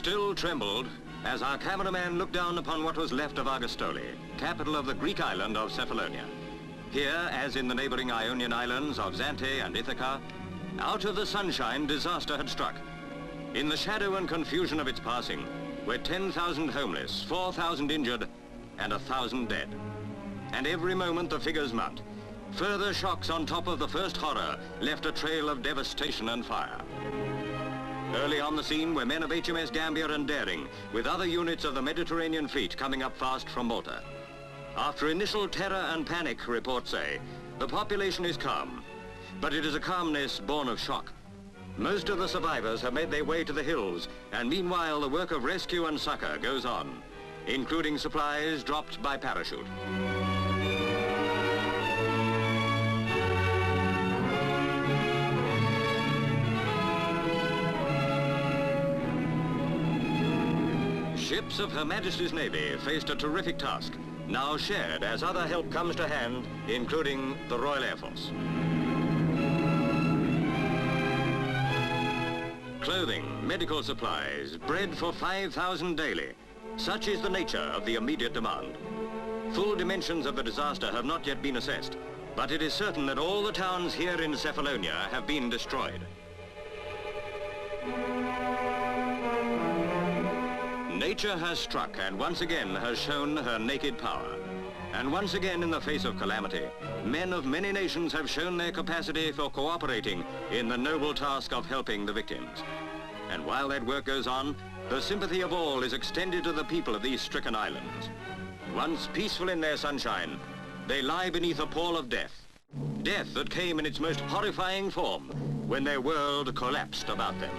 still trembled as our cameraman looked down upon what was left of Argostoli, capital of the Greek island of Kefalonia. Here, as in the neighboring Ionian islands of Zante and Ithaca, out of the sunshine disaster had struck. In the shadow and confusion of its passing were 10,000 homeless, 4,000 injured, and 1,000 dead. And every moment the figures mount. Further shocks on top of the first horror left a trail of devastation and fire. Early on the scene were men of HMS Gambia and Daring, with other units of the Mediterranean fleet coming up fast from Malta. After initial terror and panic, reports say, the population is calm, but it is a calmness born of shock. Most of the survivors have made their way to the hills, and meanwhile the work of rescue and succor goes on, including supplies dropped by parachute. Ships of Her Majesty's Navy faced a terrific task, now shared as other help comes to hand, including the Royal Air Force. Clothing, medical supplies, bread for 5,000 daily. Such is the nature of the immediate demand. Full dimensions of the disaster have not yet been assessed, but it is certain that all the towns here in Kefalonia have been destroyed. Nature has struck and once again has shown her naked power. And once again in the face of calamity, men of many nations have shown their capacity for cooperating in the noble task of helping the victims. And while that work goes on, the sympathy of all is extended to the people of these stricken islands. Once peaceful in their sunshine, they lie beneath a pall of death. Death that came in its most horrifying form when their world collapsed about them.